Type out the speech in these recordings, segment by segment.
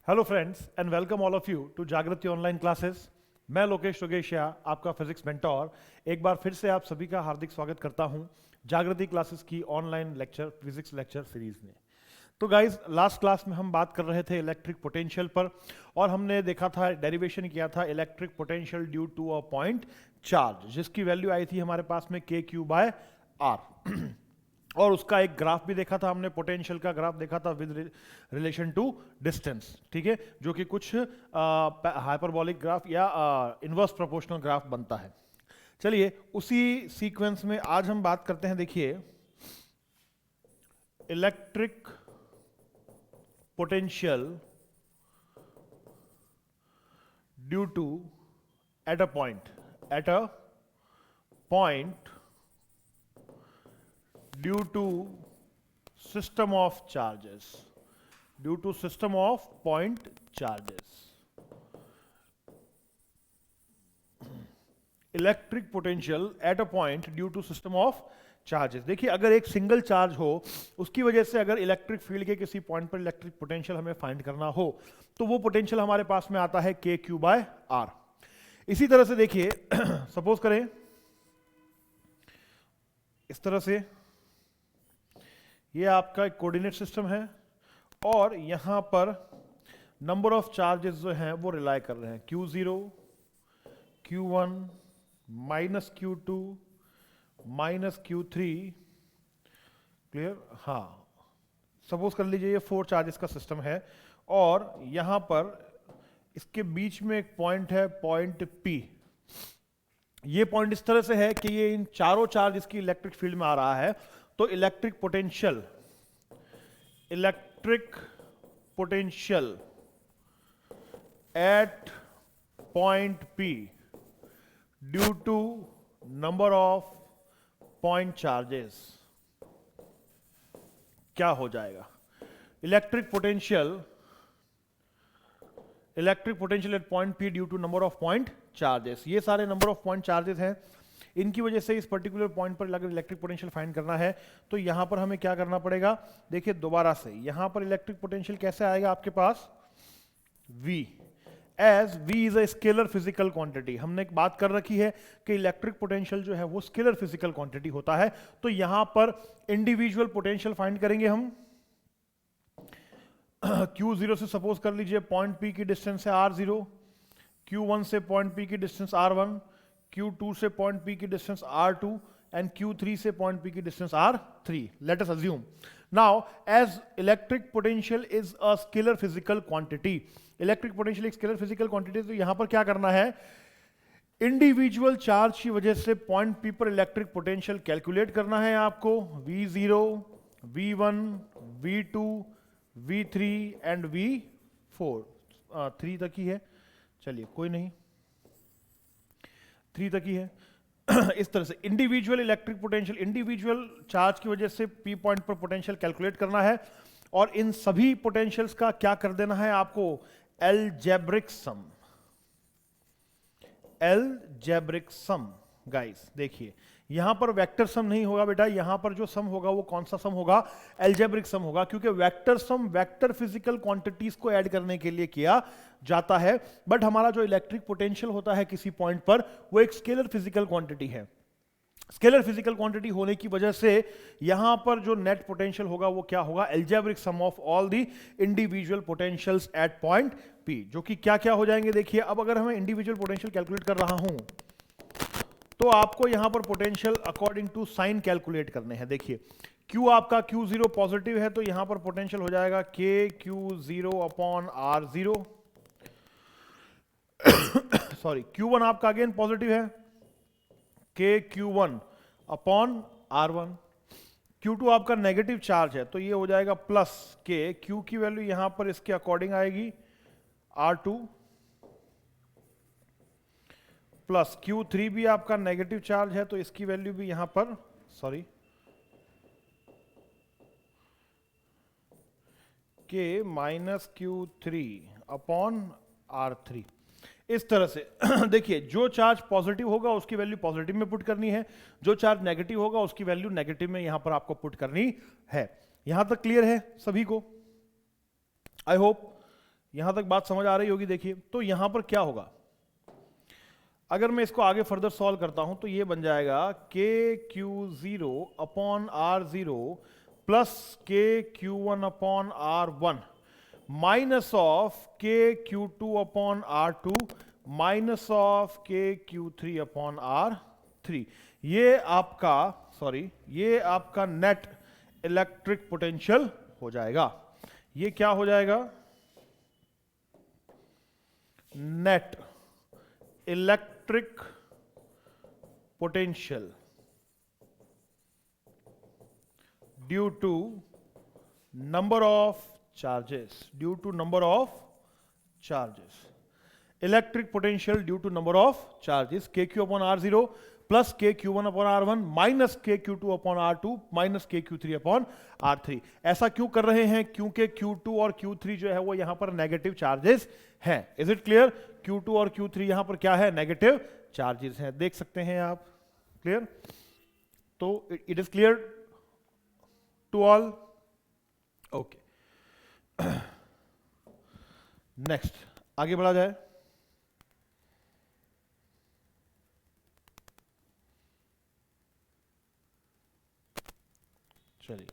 Hello friends and welcome all of you to Jagriti online classes. मैं लोकेश योगेशिया, आपका physics mentor, एक बार फिर से आप सभी का हार्दिक स्वागत करता हूं जागृति क्लासेस की online lecture physics lecture series में। तो गाइज, लास्ट क्लास में हम बात कर रहे थे इलेक्ट्रिक पोटेंशियल पर और हमने देखा था, डेरिवेशन किया था electric potential due to a point charge, जिसकी वैल्यू आई थी हमारे पास में k/r और उसका एक ग्राफ भी देखा था हमने, पोटेंशियल का ग्राफ देखा था विद रिलेशन टू डिस्टेंस, ठीक है, जो कि कुछ हाइपरबॉलिक ग्राफ या इनवर्स प्रोपोर्शनल ग्राफ बनता है। चलिए उसी सीक्वेंस में आज हम बात करते हैं। देखिए, electric potential due to at a point due to system of charges, due to system of point charges, electric potential at a point due to system of charges। देखिए, अगर एक सिंगल चार्ज हो, उसकी वजह से अगर इलेक्ट्रिक फील्ड के किसी पॉइंट पर इलेक्ट्रिक पोटेंशियल हमें फाइंड करना हो, तो वो पोटेंशियल हमारे पास में आता है k/r। इसी तरह से देखिए, सपोज करें इस तरह से, ये आपका एक कोऑर्डिनेट सिस्टम है और यहां पर नंबर ऑफ चार्जेस जो हैं वो रिलाई कर रहे हैं q0, q1, -q2, -q3। Clear? हाँ, सपोज कर लीजिए ये 4 चार्जेस का सिस्टम है और यहां पर इसके बीच में एक पॉइंट है, पॉइंट P। ये पॉइंट इस तरह से है कि ये इन चारों चार्ज इसकी इलेक्ट्रिक फील्ड में आ रहा है, तो electric potential at point P due to number of point charges क्या हो जाएगा? Electric potential at point P due to number of point charges, ये सारे नंबर ऑफ पॉइंट चार्जेस हैं। इनकी वजह से इस पर्टिकुलर पॉइंट पर अगर इलेक्ट्रिक पोटेंशियल फाइंड करना है तो यहां पर हमें क्या करना पड़ेगा? देखिए दोबारा से, यहां पर इलेक्ट्रिक पोटेंशियल कैसे आएगा आपके पास? V, as V is a scalar physical quantity. हमने एक बात कर रखी है कि इलेक्ट्रिक पोटेंशियल जो है वो स्केलर फिजिकल क्वांटिटी होता है, तो यहां पर इंडिविजुअल पोटेंशियल फाइंड करेंगे हम। Q0 से सपोज कर लीजिए पॉइंट P की डिस्टेंस है R0, Q1 से पॉइंट P की डिस्टेंस R1, Q2 से पॉइंट P की डिस्टेंस R2 एंड Q3 से पॉइंट P की distance R3। Let us assume now as electric potential is a scalar physical quantity, electric potential एक scalar physical quantity, तो यहां पर क्या करना है? इंडिविजुअल चार्ज की वजह से पॉइंट P पर इलेक्ट्रिक पोटेंशियल कैलकुलेट करना है आपको। V0, V1, V2, V3 and V4, 3 तक ही है, चलिए कोई नहीं, 3 तक ही है। इस तरह से individual electric potential, individual charge की वजह से P पॉइंट पर पोटेंशियल कैलकुलेट करना है और इन सभी पोटेंशियल्स का क्या कर देना है आपको? अलजेब्रिक सम। गाइस देखिए, यहां पर वेक्टर सम नहीं होगा बेटा, यहां पर जो सम होगा वो कौन सा सम होगा? अलजेब्रिक सम होगा, क्योंकि vector sum vector physical quantities को ऐड करने के लिए किया जाता है, बट हमारा जो इलेक्ट्रिक पोटेंशियल होता है किसी पॉइंट पर वो एक स्केलर फिजिकल क्वांटिटी है। स्केलर फिजिकल क्वांटिटी होने की वजह से यहां पर जो नेट पोटेंशियल होगा वो क्या होगा? Algebraic sum of all the individual potentials at point P, जो कि क्या क्या हो जाएंगे? देखिए, अब अगर हमें इंडिविजुअल पोटेंशियल कैलकुलेट कर रहा हूं तो आपको यहां पर potential according to sign calculate करने हैं। देखिए, Q आपका Q0 पॉजिटिव है तो यहां पर पोटेंशियल हो जाएगा kQ0/R0। सॉरी, Q1 आपका अगेन पॉजिटिव है, kQ1/R1। Q2 आपका नेगेटिव चार्ज है तो ये हो जाएगा प्लस K, Q की वैल्यू यहां पर इसके अकॉर्डिंग आएगी R2, प्लस Q3 भी आपका नेगेटिव चार्ज है तो इसकी वैल्यू भी यहां पर, सॉरी, K -Q3/R3। इस तरह से देखिए, जो चार्ज पॉजिटिव होगा उसकी वैल्यू पॉजिटिव में पुट करनी है, जो चार्ज नेगेटिव होगा उसकी वैल्यू नेगेटिव में यहां पर आपको पुट करनी है। यहां तक क्लियर है सभी को? आई होप यहां तक बात समझ आ रही होगी। देखिए तो यहां पर क्या होगा, अगर मैं इसको आगे फर्दर सॉल्व करता हूं तो ये बन जाएगा KQ0 upon R0 plus KQ1 upon R1 minus of KQ2 upon R2 minus of KQ3 upon R3। ये आपका नेट इलेक्ट्रिक पोटेंशियल हो जाएगा। ये क्या हो जाएगा, net electric potential due to number of charges, electric potential due to number of charges, KQ upon R0 plus KQ1 upon R1 minus KQ2 upon R2 minus KQ3 upon R3। ऐसा क्यों कर रहे हैं, क्योंकि Q2 और Q3 जो है वो यहां पर नेगेटिव चार्जेस हैं। इज इट क्लियर, Q2 और Q3 यहां पर क्या है, नेगेटिव चार्जेस हैं, देख सकते हैं आप। क्लियर, तो it is clear to all. Okay, next आगे बढ़ा जाए। चलिए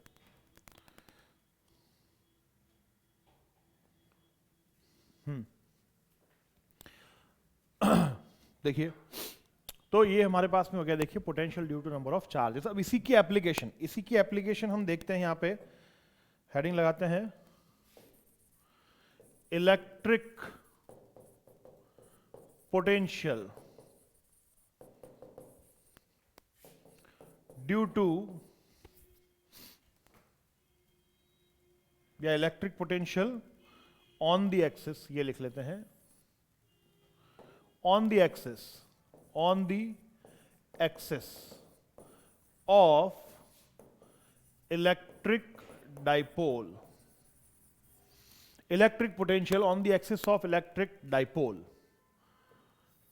देखिए तो ये हमारे पास में हो गया। देखिए potential due to number of charges. अब इसी की एप्लीकेशन हम देखते हैं। यहां पे हेडिंग लगाते हैं इलेक्ट्रिक पोटेंशियल ड्यू टू, या electric potential on the axis, ये लिख लेते हैं on the axis of electric dipole, electric potential on the axis of electric dipole,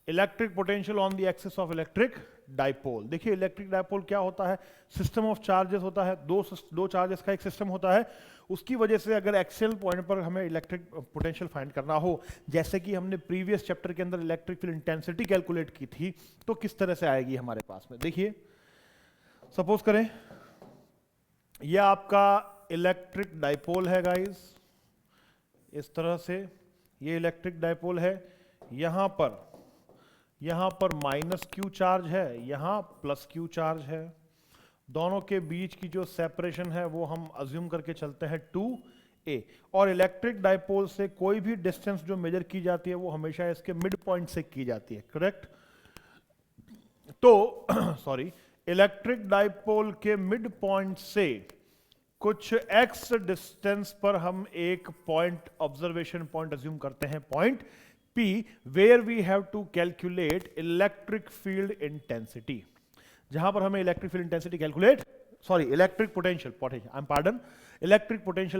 electric potential on the axis of electric dipole. देखिए electric dipole क्या होता है, system of charges होता है, दो चार्जेस का एक सिस्टम होता है। उसकी वजह से अगर एक्सियल पॉइंट पर हमें इलेक्ट्रिक पोटेंशियल फाइंड करना हो, जैसे कि हमने प्रीवियस चैप्टर के अंदर इलेक्ट्रिक फील्ड इंटेंसिटी कैलकुलेट की थी, तो किस तरह से आएगी हमारे पास में। देखिए सपोज करें यह आपका इलेक्ट्रिक डाइपोल है गाइस, इस तरह से ये इलेक्ट्रिक डाइपोल है। यहां पर माइनस क्यू चार्ज है, यहां प्लस क्यू चार्ज है। दोनों के बीच की जो सेपरेशन है वो हम अज्यूम करके चलते हैं 2a। और इलेक्ट्रिक डाइपोल से कोई भी डिस्टेंस जो मेजर की जाती है वो हमेशा इसके मिड पॉइंट से की जाती है, करेक्ट। तो सॉरी, इलेक्ट्रिक डाइपोल के मिड पॉइंट से कुछ x डिस्टेंस पर हम एक पॉइंट, ऑब्जर्वेशन पॉइंट अज्यूम करते हैं, point P, where we have to calculate electric field intensity, जहां पर हमें electric field intensity calculate, sorry electric potential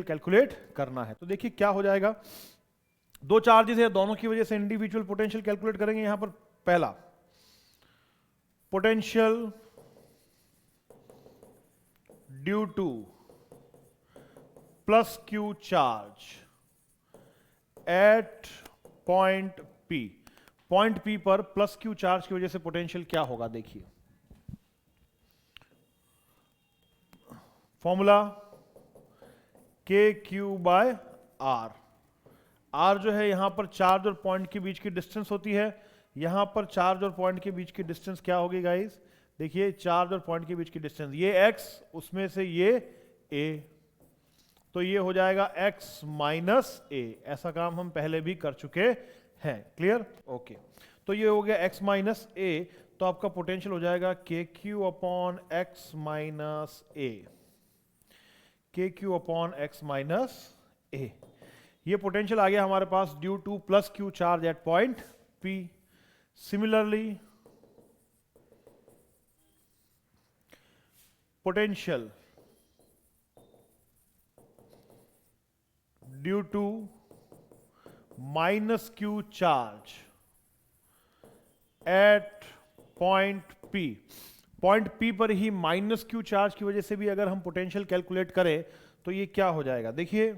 calculate करना है। तो देखिए क्या हो जाएगा, दो चार्जेस है, दोनों की वजह से इंडिविजुअल पोटेंशियल कैलकुलेट करेंगे। यहां पर पहला potential due to plus q charge at point P पर प्लस क्यू चार्ज की वजह से पोटेंशियल क्या होगा, देखिए फॉर्मूला KQ/R। R जो है यहां पर चार्ज और पॉइंट के बीच की डिस्टेंस होती है, यहां पर चार्ज और पॉइंट के बीच की डिस्टेंस क्या होगी गाइस, देखिए चार्ज और पॉइंट के बीच की डिस्टेंस, ये x, उसमें से ये a, तो ये हो जाएगा x माइनस a। ऐसा काम हम पहले भी कर चुके हैं, क्लियर, ओके। तो ये हो गया x माइनस a, तो आपका पोटेंशियल हो जाएगा KQ upon x minus a, KQ upon x minus a। ये पोटेंशियल आ गया हमारे पास due to plus q charge at point P। Similarly potential due to minus Q charge at point P, point P पर ही minus Q charge की वजह से भी अगर हम पोटेंशियल कैलकुलेट करें तो ये क्या हो जाएगा, देखिए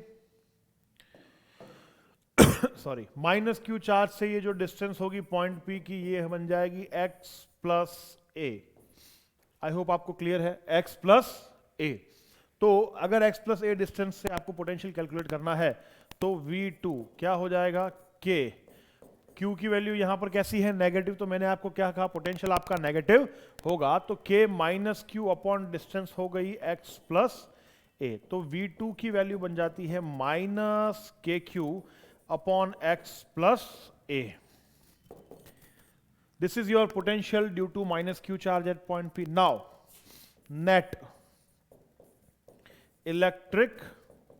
सॉरी, माइनस क्यू चार्ज से ये जो डिस्टेंस होगी पॉइंट पी की, ये बन जाएगी x plus A. I hope आपको क्लियर है, x प्लस ए। तो अगर x प्लस ए डिस्टेंस से आपको पोटेंशियल कैलकुलेट करना है तो V2 क्या हो जाएगा, K। Q की वैल्यू यहां पर कैसी है, नेगेटिव, तो मैंने आपको क्या कहा, पोटेंशियल आपका नेगेटिव होगा, तो K minus Q upon distance हो गई x प्लस ए। तो V2 की वैल्यू बन जाती है minus k q upon x plus A. This is your potential due to minus q charge at point P. Now, net electric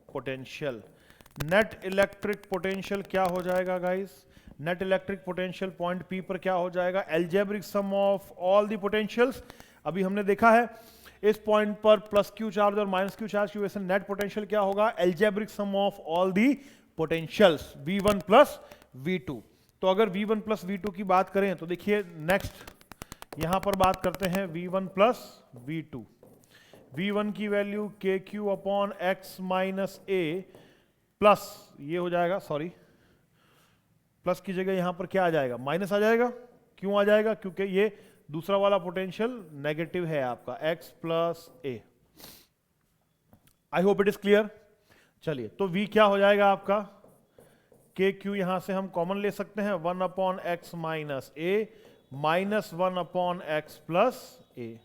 potential. Net electric potential क्या हो जाएगा guys? Net electric potential point P पर क्या हो जाएगा? Algebraic sum of all the potentials. अभी हमने देखा है इस पॉइंट पर प्लस क्यू चार्ज और माइनस क्यू चार्ज की वजह से नेट पोटेंशियल क्या होगा, algebraic sum of all the potentials V1 plus V2। तो अगर V1 प्लस V2 की बात करें तो देखिए नेक्स्ट यहां पर बात करते हैं V1 प्लस V2। V1 की वैल्यू के क्यू अपॉन एक्स माइनस ए प्लस ये हो जाएगा, सॉरी प्लस की जगह यहां पर क्या आ जाएगा, माइनस आ जाएगा। क्यों आ जाएगा, क्योंकि ये दूसरा वाला पोटेंशियल नेगेटिव है आपका, x plus A. I hope it is clear. चलिए, तो V क्या हो जाएगा आपका, के क्यू यहां से हम कॉमन ले सकते हैं, 1 अपॉन एक्स माइनस ए माइनस 1 अपॉन एक्स प्लस ए।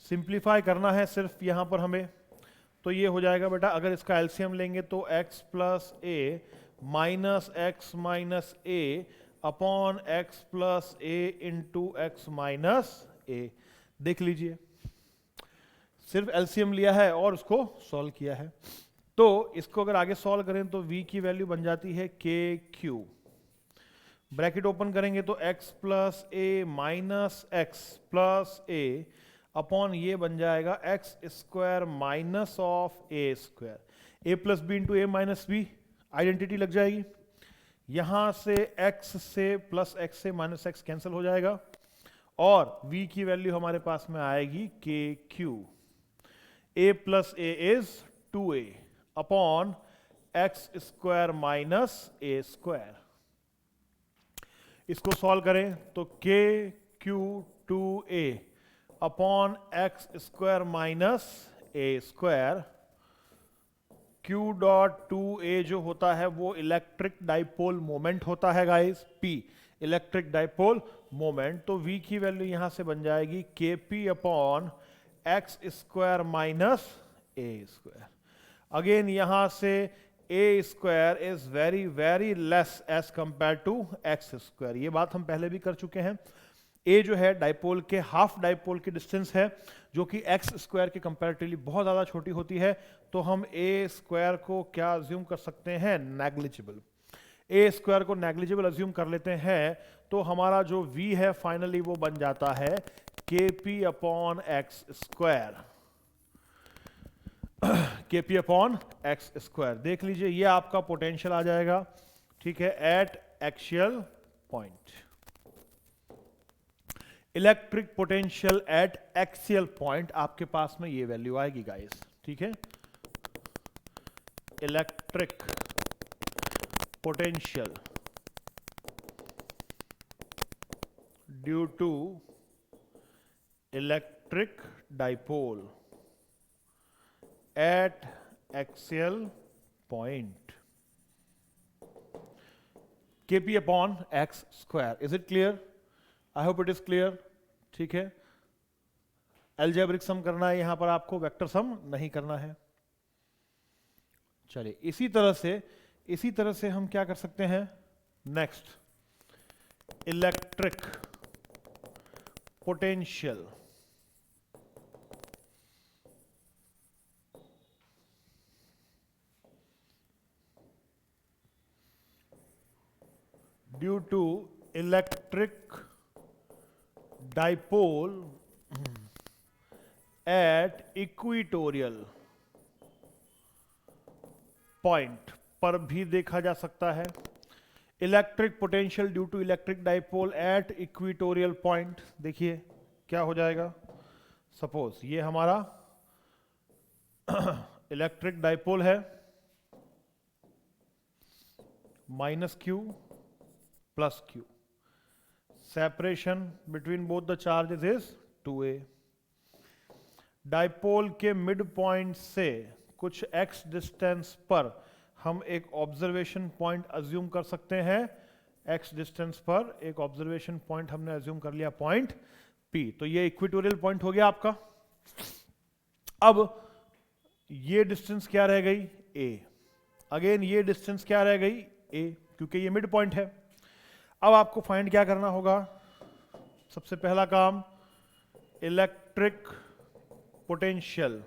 सिंप्लीफाई करना है सिर्फ यहां पर हमें, तो ये हो जाएगा बेटा, अगर इसका एलसीएम लेंगे तो x plus A minus x minus A upon x plus A into x minus ए। देख लीजिए, सिर्फ एलसीएम लिया है और उसको सॉल्व किया है। तो इसको अगर आगे सॉल्व करें तो v की वैल्यू बन जाती है के क्यू, ब्रैकेट ओपन करेंगे तो x plus A minus x plus A upon ये बन जाएगा X square minus of A square. A plus B into A minus B, identity लग जाएगी। यहां से x से प्लस x से माइनस x कैंसिल हो जाएगा और v की वैल्यू हमारे पास में आएगी k q. a plus a is 2a upon x square minus A square. इसको सॉल्व करें तो k q 2a upon x square minus ए स्क्वायर। Q डॉट 2a जो होता है वो इलेक्ट्रिक डाइपोल मोमेंट होता है guys, P electric dipole moment. तो V की वैल्यू यहां से बन जाएगी Kp upon x square minus ए स्क्वायर। अगेन यहां से a square is very very less as compare to x square, ये बात हम पहले भी कर चुके हैं। ए जो है डाइपोल के हाफ डाइपोल की डिस्टेंस है जो कि एक्स स्क्वायर के कंपैरेटिवली बहुत ज्यादा छोटी होती है, तो हम ए स्क्वायर को क्या अज्यूम कर सकते हैं, नेग्लिजिबल। ए स्क्वायर को नेग्लिजिबल अज्यूम कर लेते हैं तो हमारा जो v है फाइनली वो बन जाता है kp upon x square. kp upon x square, देख लीजिए ये आपका पोटेंशियल आ जाएगा, ठीक है, at axial point. Electric potential at axial point आपके पास में ये वैल्यू आएगी गाइस, ठीक है। Electric potential due to electric dipole at axial point, kp upon x square. Is it clear? I hope it is clear, ठीक है। Algebraic sum करना है यहां पर आपको, वेक्टर सम नहीं करना है। चलिए, इसी तरह से हम क्या कर सकते हैं, next electric potential due to electric dipole at equatorial point पर भी देखा जा सकता है। Electric potential due to electric dipole at equatorial point, देखिए क्या हो जाएगा। सपोज ये हमारा इलेक्ट्रिक डाइपोल है, minus Q plus Q, separation between both the charges is 2a। Dipole के मिड पॉइंट से कुछ x डिस्टेंस पर हम एक ऑब्जर्वेशन पॉइंट अज्यूम कर सकते हैं। x डिस्टेंस पर एक ऑब्जर्वेशन पॉइंट हमने अज्यूम कर लिया, पॉइंट P। तो ये इक्वेटोरियल पॉइंट हो गया आपका। अब ये डिस्टेंस क्या रह गई, a। अगेन ये डिस्टेंस क्या रह गई, a, क्योंकि ये मिड पॉइंट है। अब आपको फाइंड क्या करना होगा, सबसे पहला काम electric potential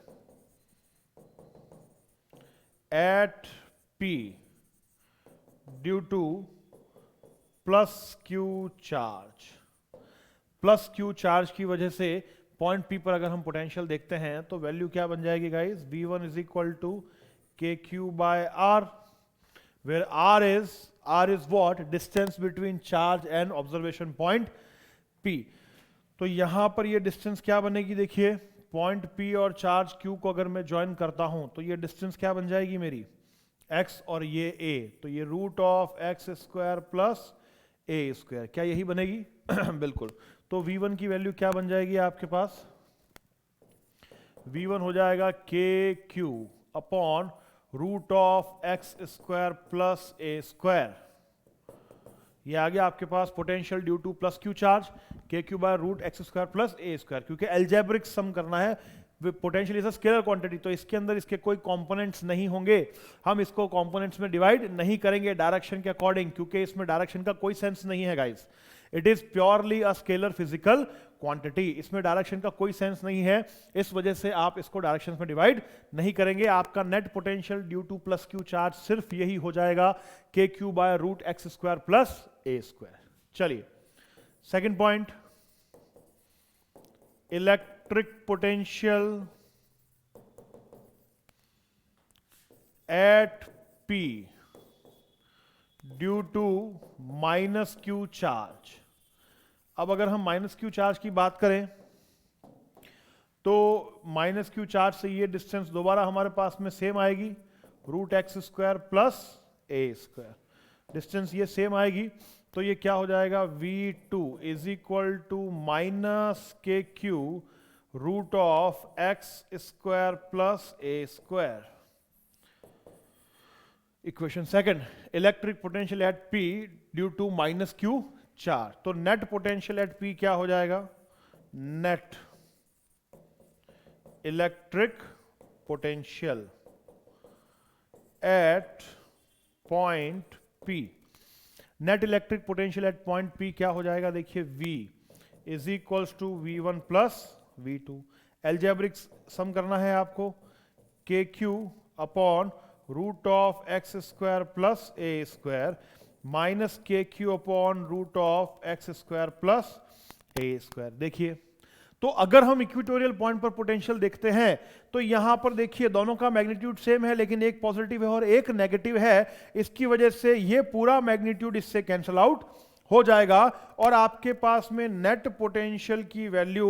at P due to plus q charge. Plus q charge की वजह से पॉइंट P पर अगर हम पोटेंशियल देखते हैं तो वैल्यू क्या बन जाएगी guys, V1 is equal to KQ by R, where R is what, distance between charge and observation point P। तो यहां पर ये डिस्टेंस क्या बनेगी, देखिए पॉइंट P और चार्ज Q को अगर मैं ज्वाइन करता हूं तो ये डिस्टेंस क्या बन जाएगी मेरी, x और ये a, तो ये root of x square plus a square, क्या यही बनेगी बिल्कुल। तो V1 की वैल्यू क्या बन जाएगी आपके पास, V1 हो जाएगा KQ upon root of x square plus a square. ये आ गया आपके पास potential due to plus q charge, KQ by root x square plus a square. क्योंकि एल्जेब्रिक सम करना है, potential is a scalar quantity, तो इसके अंदर इसके कोई कंपोनेंट्स नहीं होंगे, हम इसको कंपोनेंट्स में डिवाइड नहीं करेंगे डायरेक्शन के अकॉर्डिंग, क्योंकि इसमें डायरेक्शन का कोई सेंस नहीं है guys. It is purely a scalar physical quantity, इसमें डायरेक्शन का कोई सेंस नहीं है, इस वजह से आप इसको डायरेक्शन में डिवाइड नहीं करेंगे। आपका net potential due to plus q charge सिर्फ यही हो जाएगा, KQ by root x square plus a square. चलिए second point, electric potential at P due to minus Q charge. अब अगर हम माइनस क्यू चार्ज की बात करें तो माइनस क्यू चार्ज से ये डिस्टेंस दोबारा हमारे पास में सेम आएगी, root x square plus a square, distance ये सेम आएगी। तो ये क्या हो जाएगा, V2 is equal to minus KQ root of x square plus a square. Equation second, electric potential at P due to minus Q charge. तो net potential at P क्या हो जाएगा, net electric potential at point P। Net electric potential at point P क्या हो जाएगा, देखिए V is equals to V1 plus V2। Algebraic sum करना है आपको, KQ upon root of x square plus a square minus KQ upon root of x square plus a square. देखिए तो अगर हम इक्वेटोरियल पॉइंट पर पोटेंशियल देखते हैं तो यहां पर देखिए दोनों का मैग्नीट्यूड सेम है, लेकिन एक पॉजिटिव है और एक नेगेटिव है। इसकी वजह से ये पूरा मैग्नीट्यूड इससे कैंसल आउट हो जाएगा और आपके पास में नेट पोटेंशियल की value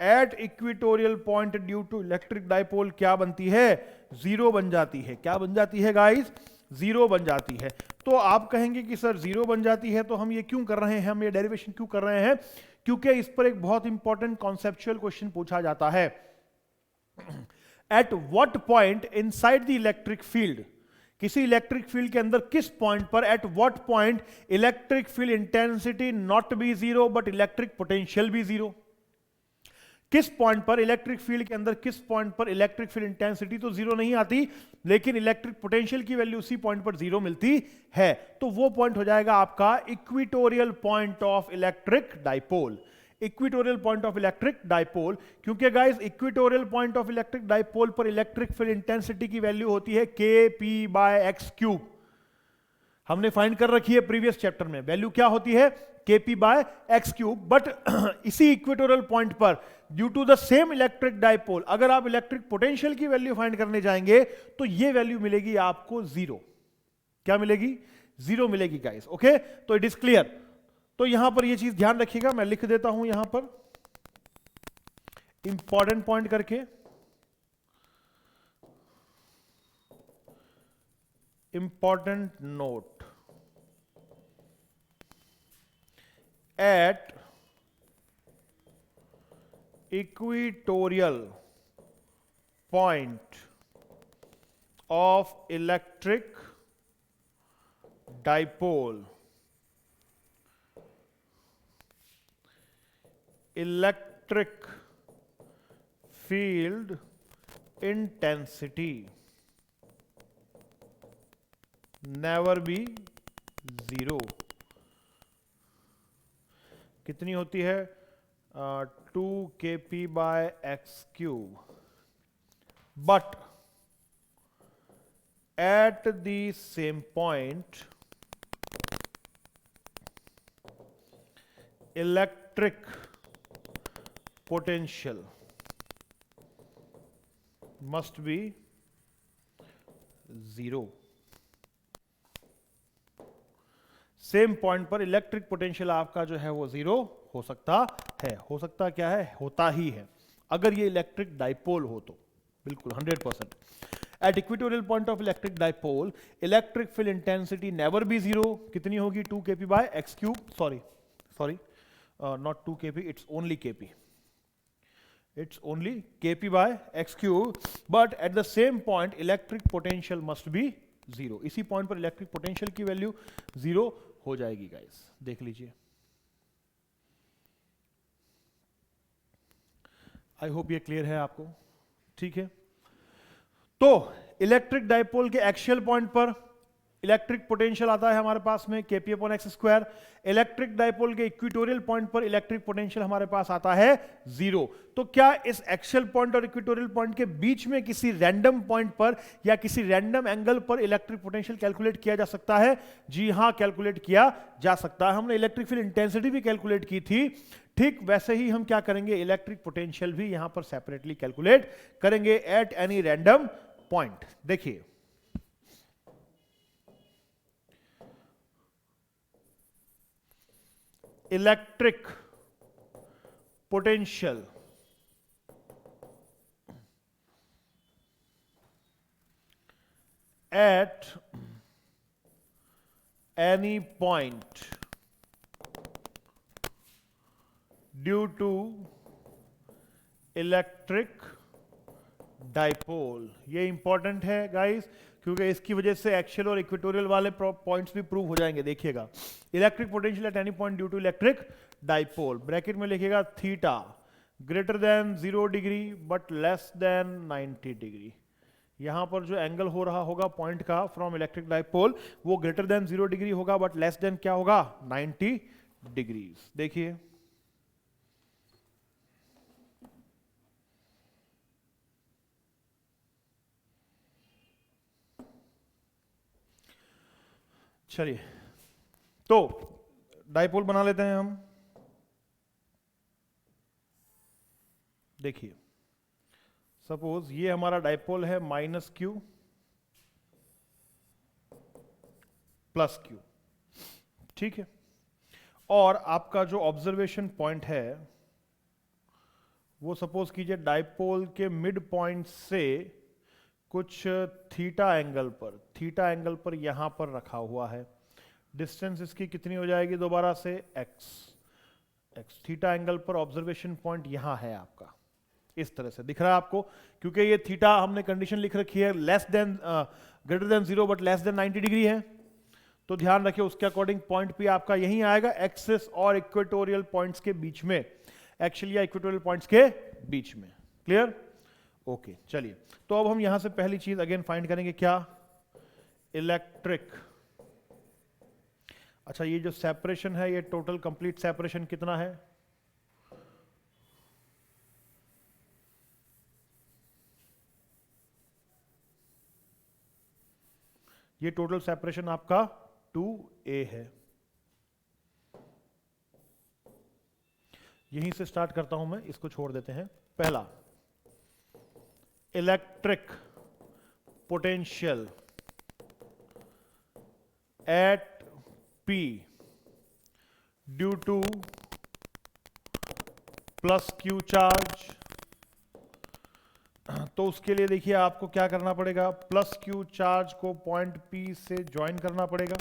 at equatorial point due to electric dipole क्या बनती है, जीरो बन जाती है। क्या बन जाती है गाइस, जीरो बन जाती है। तो आप कहेंगे कि सर जीरो बन जाती है तो हम ये क्यों कर रहे हैं, हम ये डेरिवेशन क्यों कर रहे हैं, क्योंकि इस पर एक बहुत इंपॉर्टेंट कॉन्सेप्चुअल क्वेश्चन पूछा जाता है। At what point inside the electric field, किसी इलेक्ट्रिक फील्ड के अंदर किस पॉइंट पर, at what point electric field intensity not be zero but electric potential be zero. किस पॉइंट पर इलेक्ट्रिक फील्ड के अंदर, किस पॉइंट पर इलेक्ट्रिक फील्ड इंटेंसिटी तो जीरो नहीं आती, लेकिन इलेक्ट्रिक पोटेंशियल की वैल्यू उसी पॉइंट पर जीरो मिलती है। तो वो पॉइंट हो जाएगा आपका equatorial point of electric dipole. Equatorial point of electric dipole, क्योंकि guys equatorial point of electric dipole पर इलेक्ट्रिक फील्ड इंटेंसिटी की वैल्यू होती है KP बाय एक्स क्यूब। हमने फाइंड कर रखी है प्रीवियस चैप्टर में, वैल्यू क्या होती है KP by x cube. But इसी इक्वेटोरियल पॉइंट पर due to the same electric dipole अगर आप इलेक्ट्रिक पोटेंशियल की वैल्यू फाइंड करने जाएंगे तो ये वैल्यू मिलेगी आपको जीरो। क्या मिलेगी, जीरो मिलेगी गाइस। ओके, तो इट इज क्लियर। तो यहां पर ये चीज ध्यान रखिएगा, मैं लिख देता हूं यहां पर इंपॉर्टेंट पॉइंट करके, important note. at equatorial point of electric dipole, electric field intensity never be zero. कितनी होती है? 2 kp by x cube, but at the same point electric potential must be zero. Same point पर electric potential आपका जो है वो zero हो सकता है। हो सकता क्या है? होता ही है, अगर ये इलेक्ट्रिक डाइपोल हो तो। बिल्कुल 100%। At equatorial point of electric dipole electric field intensity never be zero. कितनी होगी? 2 kp by x cube. Sorry not 2 kp, it's only kp, it's only kp by x cube, but at the same point electric potential must be zero. इसी point पर electric potential की value zero हो जाएगी guys, देख लीजिए। I hope ये clear है आपको, ठीक है। तो इलेक्ट्रिक डाइपोल के एक्सियल पॉइंट पर इलेक्ट्रिक पोटेंशियल आता है हमारे पास में kp upon x square. Electric dipole के इक्वेटोरियल पॉइंट पर इलेक्ट्रिक पोटेंशियल हमारे पास आता है जीरो। तो क्या इस एक्सियल पॉइंट और इक्वेटोरियल पॉइंट के बीच में किसी रैंडम पॉइंट पर या किसी रैंडम एंगल पर इलेक्ट्रिक पोटेंशियल कैलकुलेट किया जा सकता है? जी हां, कैलकुलेट किया जा सकता है। हमने इलेक्ट्रिक फील्ड इंटेंसिटी भी कैलकुलेट की थी, ठीक वैसे ही हम क्या करेंगे, इलेक्ट्रिक पोटेंशियल भी यहां पर सेपरेटली कैलकुलेट करेंगे एट एनी रैंडम पॉइंट। देखिए electric potential at any point due to electric dipole। ये इंपॉर्टेंट है गाइस, क्योंकि इसकी वजह से एक्सियल और इक्वेटोरियल वाले पॉइंट्स भी प्रूव हो जाएंगे। देखिएगा electric potential at any point due to electric dipole, bracket में लिखिएगा theta greater than 0 degree but less than 90 degree. यहां पर जो एंगल हो रहा होगा पॉइंट का फ्रॉम इलेक्ट्रिक डाइपोल वो ग्रेटर देन 0 डिग्री होगा, बट लेस देन क्या होगा? 90 डिग्रीज। देखिए चलिए, तो डाइपोल बना लेते हैं हम। देखिए सपोज ये हमारा डाइपोल है -q प्लस q, ठीक है। और आपका जो ऑब्जर्वेशन पॉइंट है वो सपोज कीजिए डाइपोल के मिड पॉइंट से कुछ थीटा एंगल पर यहां पर रखा हुआ है। डिस्टेंस इसकी कितनी हो जाएगी दोबारा से? x। थीटा एंगल पर ऑब्जर्वेशन पॉइंट यहां है आपका, इस तरह से दिख रहा है आपको, क्योंकि ये थीटा हमने कंडीशन लिख रखी है less than greater than 0 but less than 90 degree है। तो ध्यान रखिए उसके अकॉर्डिंग पॉइंट भी आपका यही आएगा, एक्सिस और इक्वेटोरियल पॉइंट्स के बीच में, एक्सियल या इक्वेटोरियल पॉइंट्स के बीच में। क्लियर? ओके चलिए, तो अब हम यहां से पहली चीज अगेन फाइंड करेंगे, क्या? इलेक्ट्रिक। अच्छा, ये जो सेपरेशन है ये टोटल कंप्लीट सेपरेशन कितना है? ये टोटल सेपरेशन आपका 2a है। यहीं से स्टार्ट करता हूं मैं, इसको छोड़ देते हैं। पहला, electric potential at P due to plus Q charge. तो उसके लिए देखिए आपको क्या करना पड़ेगा, प्लस Q चार्ज को पॉइंट P से ज्वाइन करना पड़ेगा।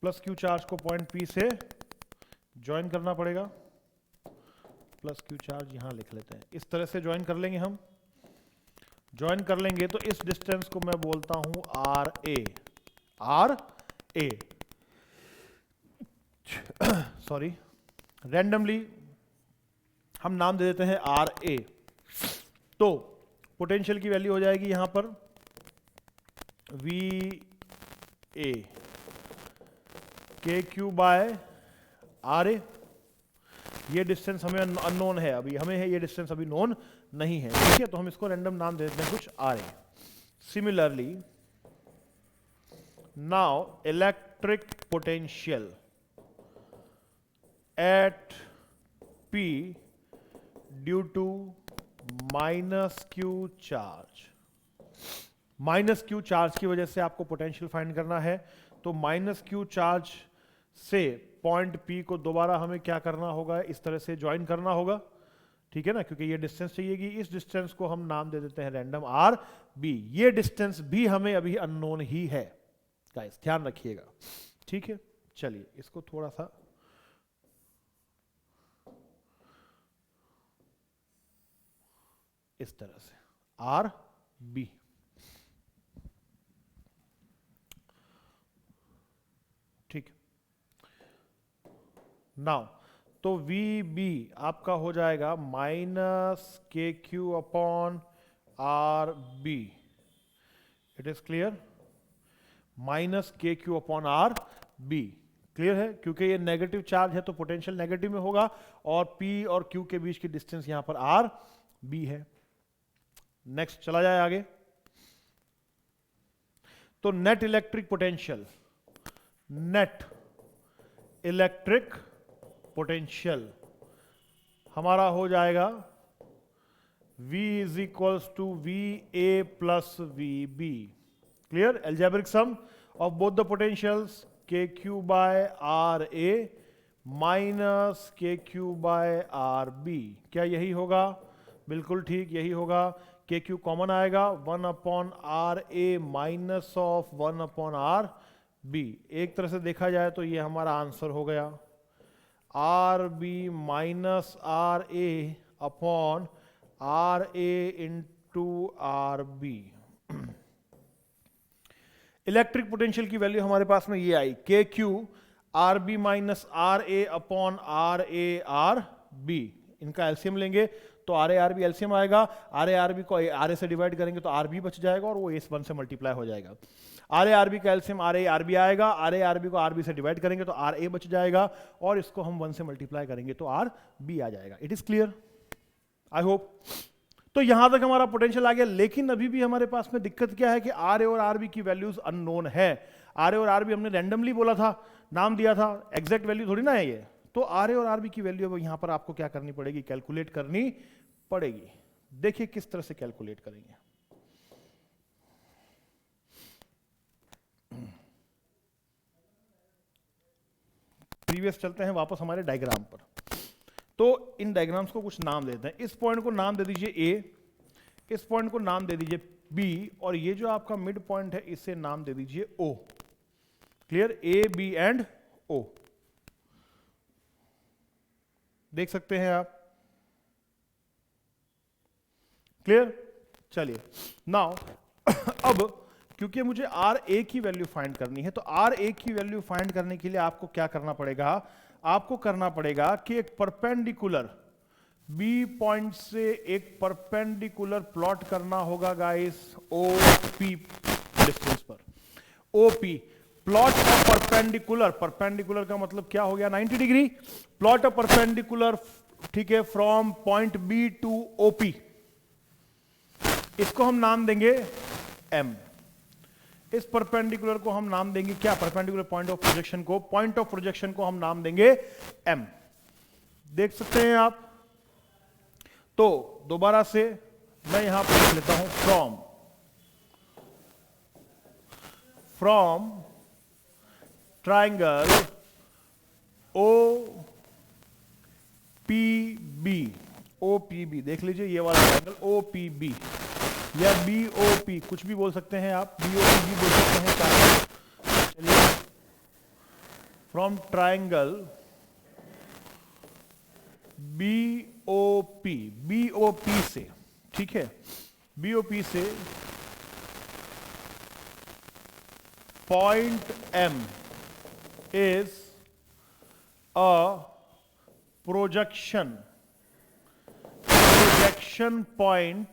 प्लस Q चार्ज को पॉइंट P से ज्वाइन करना पड़ेगा, प्लस क्यू चार्ज यहां लिख लेते हैं, इस तरह से ज्वाइन कर लेंगे हम। ज्वाइन कर लेंगे तो इस डिस्टेंस को मैं बोलता हूं R A, R A sorry, randomly हम नाम दे देते हैं आर ए। तो पोटेंशियल की वैल्यू हो जाएगी यहां पर वी ए के क्यू बाय आर ए। ये डिस्टेंस हमें अननोन है, अभी हमें है, ये डिस्टेंस अभी नोन नहीं है, ठीक है। तो हम इसको रैंडम नाम दे देते हैं कुछ R A. Similarly now electric potential at P due to minus Q charge. Minus Q charge की वजह से आपको पोटेंशियल फाइंड करना है। तो माइनस क्यू चार्ज से पॉइंट P को दोबारा हमें क्या करना होगा, इस तरह से ज्वाइन करना होगा, ठीक है ना, क्योंकि ये डिस्टेंस चाहिएगी। इस डिस्टेंस को हम नाम दे देते हैं रैंडम आर बी। ये डिस्टेंस भी हमें अभी अननोन ही है गाइस, ध्यान रखिएगा, ठीक है। चलिए इसको थोड़ा सा इस तरह से आर बी, ठीक। नाउ तो वी बी आपका हो जाएगा minus k q upon are b. It is clear, minus k q upon are b, clear है। क्योंकि ये नेगेटिव चार्ज है तो पोटेंशियल नेगेटिव में होगा, और P और Q के बीच की डिस्टेंस यहां पर आर बी है। नेक्स्ट चला जाए आगे। तो net electric potential, net electric potential हमारा हो जाएगा V is equals to v a plus v b. Clear, algebraic sum of both the potentials k q by r A minus k q by r b. क्या यही होगा? बिल्कुल ठीक, यही होगा। के क्यू कॉमन आएगा, 1 upon R A minus of 1 upon are B. एक तरह से देखा जाए तो ये हमारा आंसर हो गया, R B minus R A upon R A into are B. Electric potential की वैल्यू हमारे पास में ये आई, K Q R B minus R A upon are A R B. इनका एलसीएम लेंगे तो R A R B LCM आएगा। आर ए आर बी को आर ए से डिवाइड करेंगे तो आर बी बच जाएगा और वो एस वन से मल्टीप्लाई हो जाएगा। आर ए आर बी का LCM R A R B आएगा, आर ए आर बी को आर बी से डिवाइड करेंगे तो आर ए बच जाएगा और इसको हम 1 से मल्टीप्लाई करेंगे तो आर बी आ जाएगा। It is clear, I hope. तो यहां तक हमारा पोटेंशियल आ गया, लेकिन अभी भी हमारे पास में दिक्कत क्या है कि आर ए और आर बी की वैल्यूज अननोन है। आर ए और आर बी हमने रैंडमली बोला था, नाम दिया था, एग्जैक्ट वैल्यू थोड़ी ना है ये। तो आर ए और आर बी की वैल्यू यहां पर आपको क्या करनी पड़ेगी, कैलकुलेट करनी पड़ेगी। देखिए किस तरह से कैलकुलेट करेंगे। प्रीवियस चलते हैं वापस हमारे डायग्राम पर। तो इन डायग्राम्स को कुछ नाम देते हैं। इस पॉइंट को नाम दे दीजिए ए, इस पॉइंट को नाम दे दीजिए बी, और ये जो आपका मिड पॉइंट है इसे नाम दे दीजिए ओ। क्लियर, ए बी एंड ओ, देख सकते हैं आप। क्लियर, चलिए नाउ अब क्योंकि मुझे आर ए की वैल्यू फाइंड करनी है, तो आर ए की वैल्यू फाइंड करने के लिए आपको क्या करना पड़ेगा, आपको करना पड़ेगा कि एक परपेंडिकुलर बी पॉइंट से एक परपेंडिकुलर प्लॉट करना होगा गाइस ओ पी डिस्टेंस पर। O P plot of perpendicular, perpendicular का मतलब क्या हो गया, 90 डिग्री। प्लॉट ऑफ परपेंडिकुलर, ठीक है, from point B to O P. इसको हम नाम देंगे एम। इस परपेंडिकुलर को हम नाम देंगे क्या, परपेंडिकुलर पॉइंट ऑफ प्रोजेक्शन को, पॉइंट ऑफ प्रोजेक्शन को हम नाम देंगे एम। देख सकते हैं आप। तो दोबारा से मैं यहां पर लिख लेता हूं from triangle O P B, O P B देख लीजिए, ये वाला ट्राइंगल ओ पी बी या बी ओ पी, कुछ भी बोल सकते हैं आप, बी ओ पी भी बोल सकते हैं चाहे। चलिए, फ्रॉम ट्राइंगल BOP, BOP से, ठीक है, BOP से point M is a projection point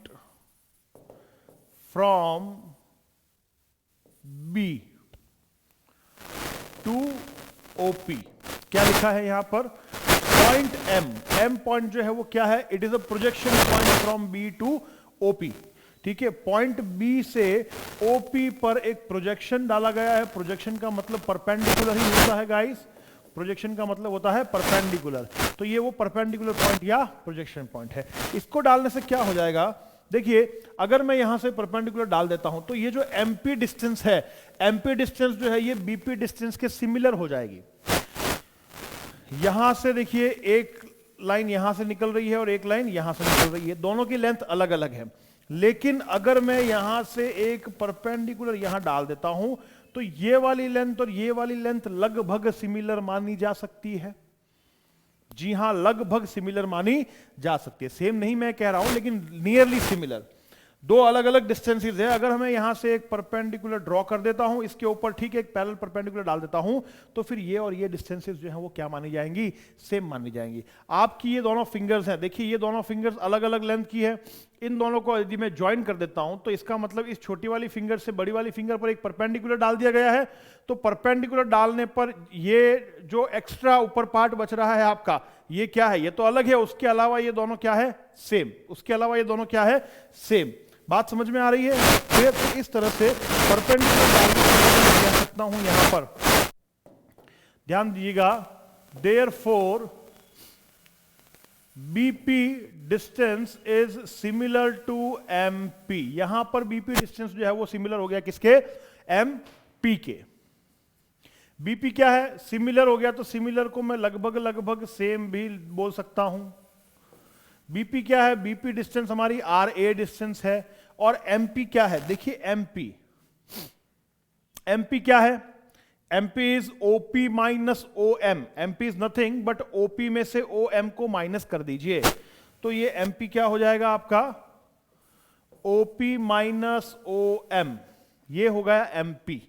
from B to OP। क्या लिखा है यहां पर? पॉइंट M पॉइंट जो है वो क्या है? It is a projection point from B to OP। ठीक है, पॉइंट B से OP पर एक प्रोजेक्शन डाला गया है। प्रोजेक्शन का मतलब परपेंडिकुलर ही होता है गाइस, प्रोजेक्शन का मतलब होता है परपेंडिकुलर। तो ये वो परपेंडिकुलर पॉइंट या प्रोजेक्शन पॉइंट है। इसको डालने से क्या हो जाएगा? देखिए, अगर मैं यहां से परपेंडिकुलर डाल देता हूं तो ये जो MP डिस्टेंस है, MP डिस्टेंस जो है ये BP डिस्टेंस के सिमिलर हो जाएगी। यहां से देखिए एक लाइन यहां से निकल रही है और एक लाइन यहां से निकल रही है, दोनों की लेंथ अलग अलग है। लेकिन अगर मैं यहां से एक परपेंडिकुलर यहां डाल देता हूं तो ये वाली लेंथ और ये वाली लेंथ लगभग सिमिलर मानी जा सकती है। जी हां, लगभग सिमिलर मानी जा सकती है। सेम नहीं मैं कह रहा हूं, लेकिन नियरली सिमिलर। दो अलग अलग डिस्टेंसेस है। अगर हमें यहां से एक परपेंडिकुलर ड्रॉ कर देता हूं, इसके ऊपर ठीक है एक पैरेलल परपेंडिकुलर डाल देता हूं, तो फिर ये और ये डिस्टेंसेस जो है वो क्या मानी जाएंगी? सेम मानी जाएंगी। आपकी ये दोनों फिंगर्स हैं, देखिए ये दोनों फिंगर्स अलग अलग लेंथ की है। इन दोनों को यदि मैं ज्वाइन कर देता हूं तो इसका मतलब इस छोटी वाली फिंगर से बड़ी वाली फिंगर पर एक परपेंडिकुलर डाल दिया गया है। तो परपेंडिकुलर डालने पर ये जो एक्स्ट्रा ऊपर पार्ट बच रहा है आपका, ये क्या है? ये तो अलग है, उसके अलावा ये दोनों क्या है? सेम। उसके अलावा ये दोनों क्या है? सेम। बात समझ में आ रही है? फिर तो इस तरह से परपेंडिकुलर डालने के कह सकता हूं यहां पर, ध्यान दीजिएगा, therefore BP distance is similar to MP। यहां पर BP डिस्टेंस जो है वो सिमिलर हो गया किसके? MP के। BP क्या है? सिमिलर हो गया, तो सिमिलर को मैं लगभग लगभग सेम भी बोल सकता हूं। BP क्या है? BP डिस्टेंस हमारी RA डिस्टेंस है। और MP क्या है? देखिए MP क्या है? MP is OP minus OM। MP is nothing but OP में से OM को माइनस कर दीजिए, तो ये MP क्या हो जाएगा आपका? OP minus OM। ये हो गया MP,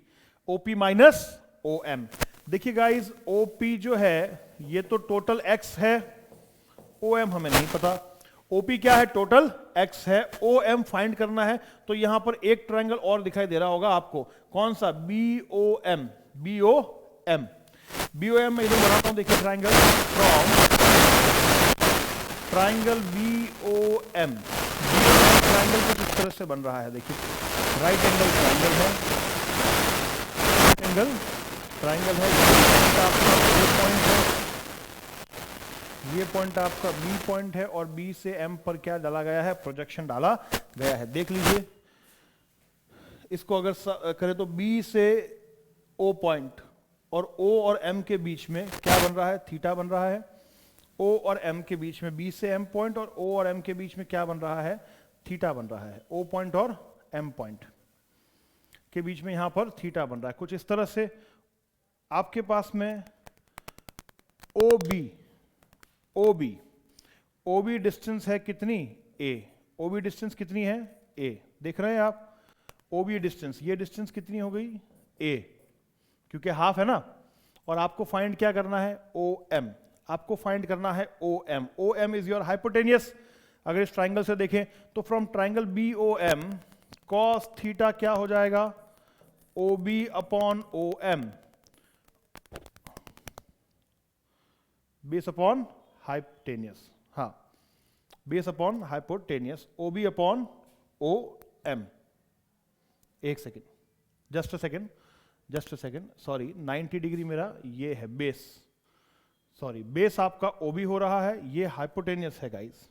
OP माइनस OM। देखिए गाइस, OP जो है ये तो टोटल X है, OM हमें नहीं पता। OP क्या है? टोटल X है। OM फाइंड करना है, तो यहां पर एक ट्रायंगल और दिखाई दे रहा होगा आपको। कौन सा? BOM। मैं इधर बनाता हूं, देखिए triangle from triangle BOM। Triangle कुछ इस तरह से बन रहा है, देखिए राइट एंगल ट्रायंगल है, ट्रायंगल है। ये पॉइंट आपका B पॉइंट है और B से M पर क्या डाला गया है? प्रोजेक्शन डाला गया है। देख लीजिए, इसको अगर करें तो B से O पॉइंट और O और M के बीच में क्या बन रहा है? थीटा बन रहा है। O और M के बीच में, B से M पॉइंट और O और M के बीच में क्या बन रहा है? थीटा बन रहा है। O पॉइंट और M पॉइंट के बीच में यहां पर थीटा बन रहा है। कुछ इस तरह से आपके पास में OB डिस्टेंस है कितनी? A। OB डिस्टेंस कितनी है? A। देख रहे हैं आप? OB डिस्टेंस, ये डिस्टेंस कितनी हो गई? A, क्योंकि हाफ है ना। और आपको फाइंड क्या करना है? OM। आपको फाइंड करना है OM। OM is your hypotenuse. अगर इस ट्राइंगल से देखें तो from triangle BOM cos theta क्या हो जाएगा? OB upon OM base upon hypotenuse. हाँ, base upon hypotenuse, OB upon OM। एक second, just a second, sorry, 90 degree मेरा ये है बेस, सॉरी, बेस आपका OB हो रहा है, ये हाइपोटेनियस है गाइस।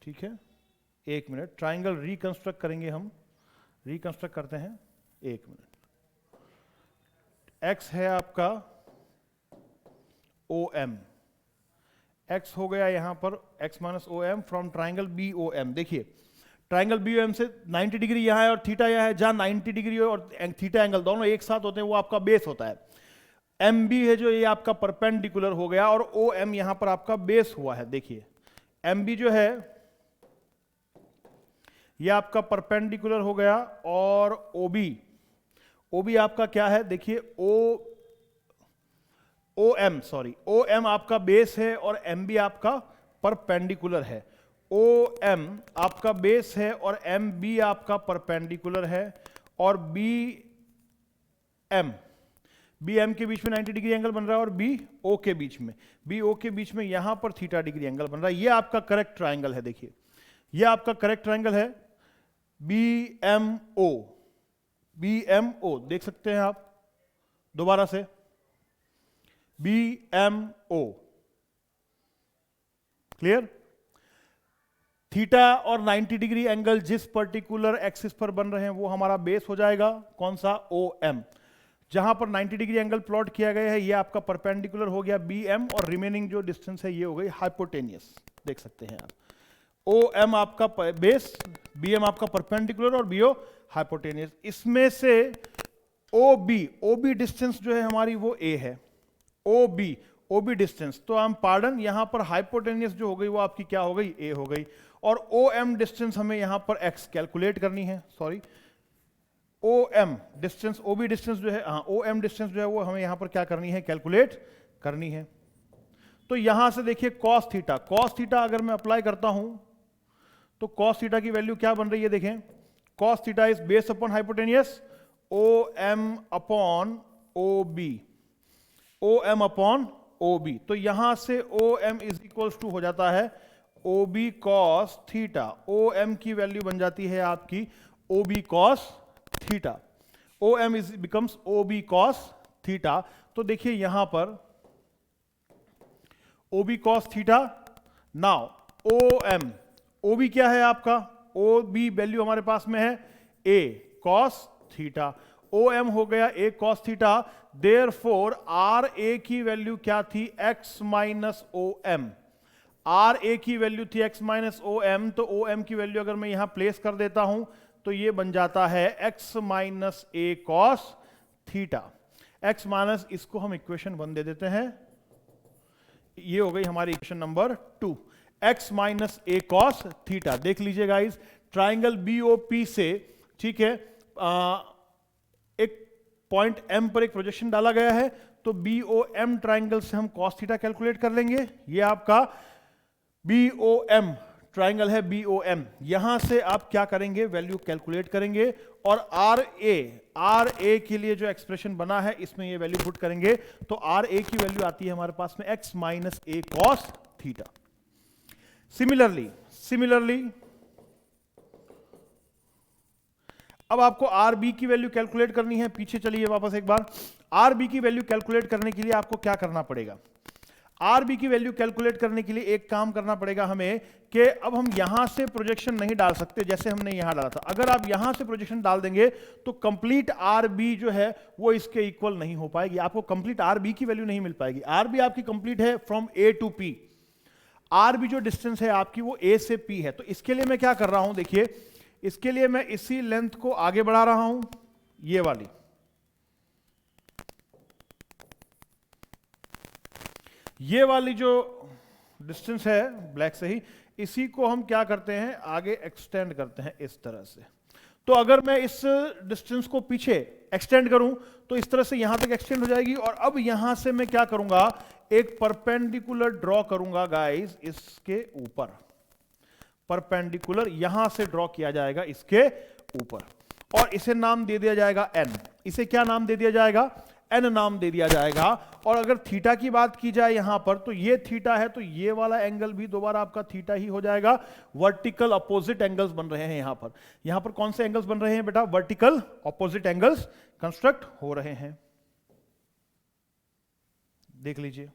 ठीक है, एक मिनट, ट्राइंगल रिकंस्ट्रक्ट करेंगे हम, रिकंस्ट्रक्ट करते हैं, एक मिनट। X है आपका OM, X हो गया यहां पर X minus OM from triangle BOM। देखिए ट्राइंगल BOM से 90 डिग्री यहां है और थीटा यहां है। जहां 90 डिग्री और थीटा एंगल दोनों एक साथ होते हैं वो आपका बेस होता है। एम बी है जो ये आपका परपेंडिकुलर हो गया और ओ एम यहां पर आपका बेस हुआ है। देखिए एम बी जो है ये आपका परपेंडिकुलर हो गया और ओ बी आपका क्या है, देखिए ओ एम आपका बेस है और एम बी आपका परपेंडिकुलर है। ओ एम आपका बेस है और एम बी आपका परपेंडिकुलर है और बी एम के बीच में 90 डिग्री एंगल बन रहा है और बी ओ के बीच में यहां पर थीटा डिग्री एंगल बन रहा है। ये आपका करेक्ट ट्राइंगल है। देखिए ये आपका करेक्ट ट्राइंगल है बी एम ओ, देख सकते हैं आप दोबारा से B M O, clear. Theta और 90 डिग्री एंगल जिस पर्टिकुलर एक्सिस पर बन रहे हैं वो हमारा बेस हो जाएगा, कौन सा, ओ एम। जहां पर 90 डिग्री एंगल प्लॉट किया गया है ये आपका परपेंडिकुलर हो गया बी एम और रिमेनिंग जो डिस्टेंस है ये हो गई हाइपोटेनियस, देख सकते हैं आप। ओ एम आपका बेस, बी एम आपका परपेंडिकुलर और बी ओ हाइपोटेनियस। इसमें से ओ बी डिस्टेंस जो है हमारी वो ए है, ओ बी डिस्टेंस, तो हम पार्डन यहां पर हाइपोटेनियस जो हो गई वो आपकी क्या हो गई, ए हो गई। और ओ एम डिस्टेंस हमें यहां पर एक्स कैलकुलेट करनी है, sorry O M distance, O B distance जो है, हाँ ओ एम डिस्टेंस जो है वो हमें यहां पर क्या करनी है, कैलकुलेट करनी है। तो यहां से देखिए कॉस थीटा अगर मैं अप्लाई करता हूं तो कॉस थीटा की वैल्यू क्या बन रही है, देखें cos theta is base upon hypotenuse O M upon O B, O M upon O B. तो यहां से O M is equals to हो जाता है ओ बी कॉस थीटा, ओ एम की वैल्यू बन जाती है आपकी O B cos theta, O M is becomes O B cos theta. तो देखिए यहां पर O B cos theta, now O B क्या है आपका, ओ बी वैल्यू हमारे पास में है a cos theta, O m हो गया a cos theta. Therefore r a की वैल्यू क्या थी, x minus o m, r a की वैल्यू थी एक्स माइनस ओ एम। तो ओ एम की वैल्यू अगर मैं यहां प्लेस कर देता हूं तो ये बन जाता है x minus a cos theta, x minus, इसको हम इक्वेशन 1 दे देते हैं, ये हो गई हमारी equation number 2, x minus a cos theta. देख लीजिए गाइस, ट्राइंगल बीओपी से, ठीक है, एक पॉइंट एम पर एक प्रोजेक्शन डाला गया है, तो बीओएम ट्राइंगल से हम कॉस थीटा कैलकुलेट कर लेंगे। ये आपका बीओएम ट्राइंगल है, बीओएम, यहां से आप क्या करेंगे, वैल्यू कैलकुलेट करेंगे और आर ए के लिए जो एक्सप्रेशन बना है इसमें ये वैल्यू पुट करेंगे। तो आर ए की वैल्यू आती है हमारे पास में x minus a cos theta. Similarly अब आपको आर बी की वैल्यू कैलकुलेट करनी है। पीछे चलिए वापस एक बार, आर बी की वैल्यू कैलकुलेट करने के लिए आपको क्या करना पड़ेगा, आर बी की वैल्यू कैलकुलेट करने के लिए एक काम करना पड़ेगा हमें कि अब हम यहां से प्रोजेक्शन नहीं डाल सकते जैसे हमने यहां डाला था। अगर आप यहां से प्रोजेक्शन डाल देंगे तो कंप्लीट आर बी जो है वो इसके इक्वल नहीं हो पाएगी, आपको कंप्लीट आर बी की वैल्यू नहीं मिल पाएगी। आर बी आपकी कंप्लीट है from A to P, are B जो डिस्टेंस है आपकी वो ए से पी है। तो इसके लिए मैं क्या कर रहा हूं, देखिए इसके लिए मैं इसी लेंथ को आगे बढ़ा रहा हूं, ये वाली, ये वाली जो डिस्टेंस है ब्लैक से ही, इसी को हम क्या करते हैं, आगे एक्सटेंड करते हैं इस तरह से। तो अगर मैं इस डिस्टेंस को पीछे एक्सटेंड करूं तो इस तरह से यहां तक एक्सटेंड हो जाएगी। और अब यहां से मैं क्या करूंगा, एक परपेंडिकुलर ड्रॉ करूंगा गाइस, इसके ऊपर परपेंडिकुलर यहां से ड्रॉ किया जाएगा इसके ऊपर, और इसे नाम दे दिया जाएगा एन। इसे क्या नाम दे दिया जाएगा, एन नाम दे दिया जाएगा। और अगर थीटा की बात की जाए यहां पर, तो ये थीटा है, तो ये वाला एंगल भी दोबारा आपका थीटा ही हो जाएगा। वर्टिकल अपोजिट एंगल्स बन रहे हैं यहां पर कौन से एंगल्स बन रहे हैं बेटा, वर्टिकल अपोजिट एंगल्स कंस्ट्रक्ट हो रहे हैं, देख लीजिए।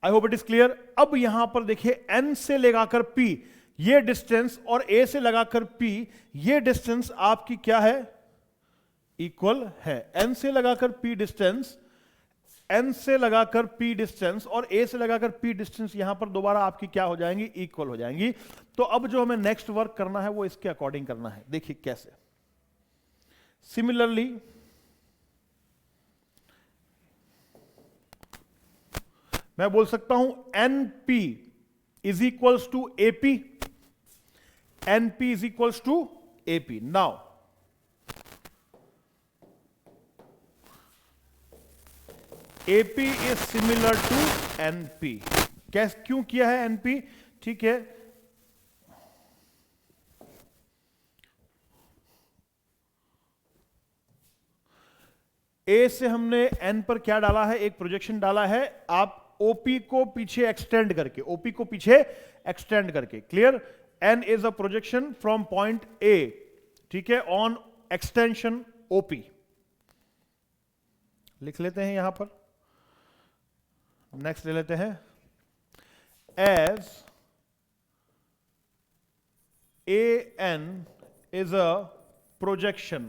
आई होप इट इज क्लियर। अब यहां पर देखिए एन से लगाकर पी ये डिस्टेंस और ए से लगाकर पी ये डिस्टेंस आपकी क्या है, इक्वल है। एन से लगाकर पी डिस्टेंस, एन से लगाकर पी डिस्टेंस और ए से लगाकर पी डिस्टेंस यहां पर दोबारा आपकी क्या हो जाएंगी, इक्वल हो जाएंगी। तो अब जो हमें नेक्स्ट वर्क करना है वो इसके अकॉर्डिंग करना है। देखिए कैसे, सिमिलरली मैं बोल सकता हूं NP is equals to AP, NP is equals to AP. Now AP is similar to NP. क्यों किया है NP? ठीक है, A से हमने N पर क्या डाला है, एक प्रोजेक्शन डाला है. आप OP को पीछे एक्सटेंड करके, OP को पीछे एक्सटेंड करके, clear. N is a projection from point A, ठीक है, ऑन एक्सटेंशन OP. लिख लेते हैं यहां पर. नेक्स्ट ले लेते हैं, as AN is a projection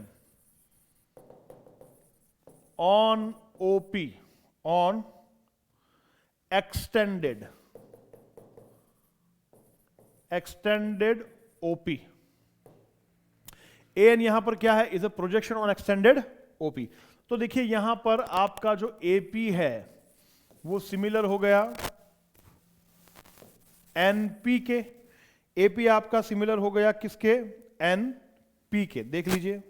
on OP, on extended OP. AN यहां पर क्या है, is a projection on extended OP. तो देखिए यहां पर आपका जो AP है वो सिमिलर हो गया NP के. AP आपका सिमिलर हो गया किसके, NP के. देख लीजिए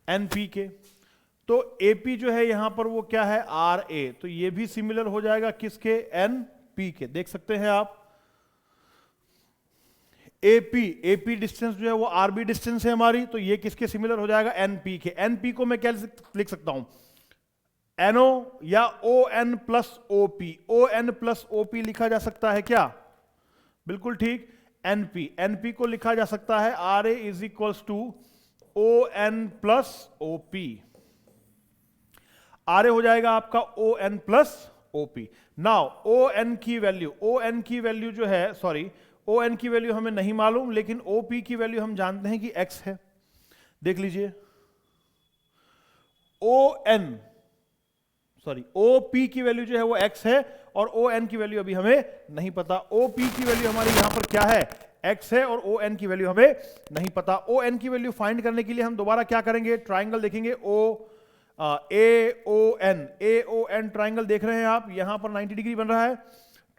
NP के. तो AP जो है यहां पर वो क्या है, RA. तो ये भी सिमिलर हो जाएगा किसके, NP के. देख सकते हैं आप AP डिस्टेंस जो है वो RB डिस्टेंस है हमारी, तो ये किसके सिमिलर हो जाएगा, NP के. NP को मैं क्या लिख सकता हूं, NO या ON plus OP. ON plus OP लिखा जा सकता है क्या, बिल्कुल ठीक. NP को लिखा जा सकता है RA is equals to ON plus OP. RA हो जाएगा आपका ON plus OP. Now ON की वैल्यू जो है, सॉरी, ON की वैल्यू हमें नहीं मालूम, लेकिन OP की वैल्यू हम जानते हैं कि X है. देख लीजिए OP की वैल्यू जो है वो X है, और ON की वैल्यू अभी हमें नहीं पता. OP की वैल्यू हमारी यहां पर क्या है, X है, और ON की वैल्यू हमें नहीं पता. ON की वैल्यू फाइंड करने के लिए हम दोबारा क्या करेंगे, ट्राइंगल देखेंगे. AON ट्राइंगल देख रहे हैं आप, यहां पर 90 डिग्री बन रहा है.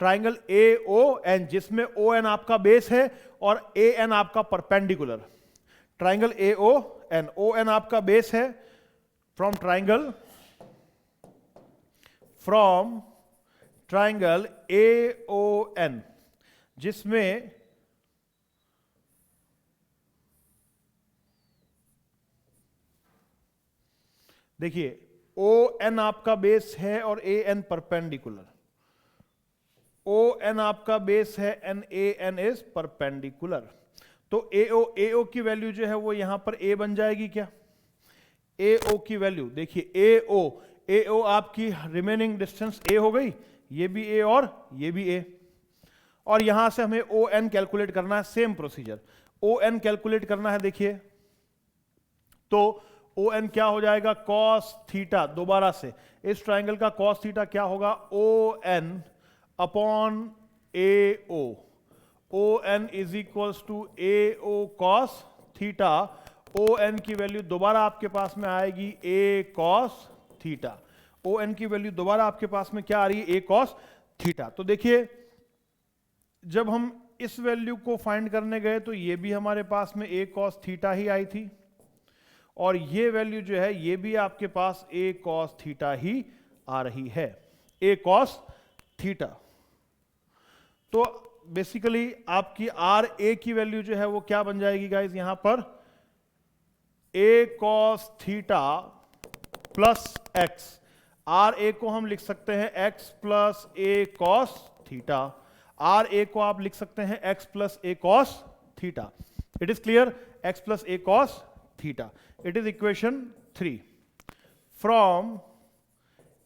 ट्राइंगल AON जिसमें ON आपका बेस है और AN आपका परपेंडिकुलर. ट्राइंगल ON आपका बेस है. फ्रॉम ट्राइंगल AON जिसमें देखिए ON आपका बेस है और AN परपेंडिकुलर. ON आपका बेस है एंड AN इज परपेंडिकुलर. तो AO की वैल्यू जो है वो यहां पर A बन जाएगी क्या. AO की वैल्यू देखिए, AO आपकी रिमेनिंग डिस्टेंस A हो गई, ये भी A और ये भी A. और यहां से हमें ON कैलकुलेट करना है. सेम प्रोसीजर, ON कैलकुलेट करना है. देखिए तो ON क्या हो जाएगा, cos थीटा. दोबारा से इस ट्राइंगल का cos थीटा क्या होगा, ON upon AO. ON is equals to AO cos theta. ON की वैल्यू दोबारा आपके पास में आएगी A cos थीटा. ON की वैल्यू दोबारा आपके पास में क्या आ रही है, A cos थीटा. तो देखिए जब हम इस वैल्यू को फाइंड करने गए तो ये भी हमारे पास में A cos थीटा ही आई थी, और ये वैल्यू जो है ये भी आपके पास A cos थीटा ही आ रही है, A cos थीटा. तो बेसिकली आपकी RA की वैल्यू जो है वो क्या बन जाएगी गाइस, यहां पर A cos theta plus X. RA को हम लिख सकते हैं X plus A cos theta. RA को आप लिख सकते हैं X plus A cos theta. It is clear, X plus A cos theta. It is equation 3. From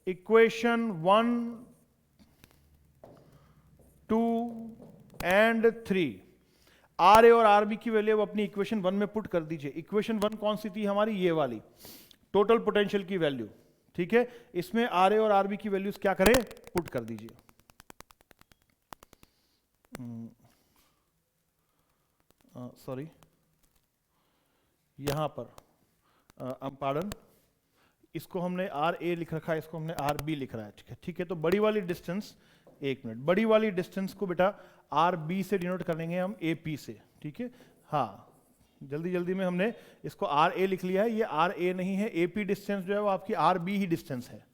equation 1, 2 and 3 RA और RB की वैल्यू अपनी इक्वेशन 1 में पुट कर दीजिए. इक्वेशन 1 कौन सी थी हमारी, ये वाली, टोटल पोटेंशियल की वैल्यू. ठीक है, इसमें RA और RB की वैल्यूज क्या करें, पुट कर दीजिए. सॉरी, यहां पर पार्डन, इसको हमने आर ए लिख रखा है, इसको हमने आर बी लिख रहा है, ठीक है। ठीक है, तो बड़ी वाली डिस्टेंस, एक मिनट, बड़ी वाली डिस्टेंस को बेटा आर बी से डिनोट करेंगे हम ए पी से, ठीक है। हाँ, जल्दी जल्दी में हमने इसको आर ए लिख लिया है, ये आर ए नहीं है, ए पी डिस्टेंस जो है वो आपकी आर बी ही डिस्टेंस है।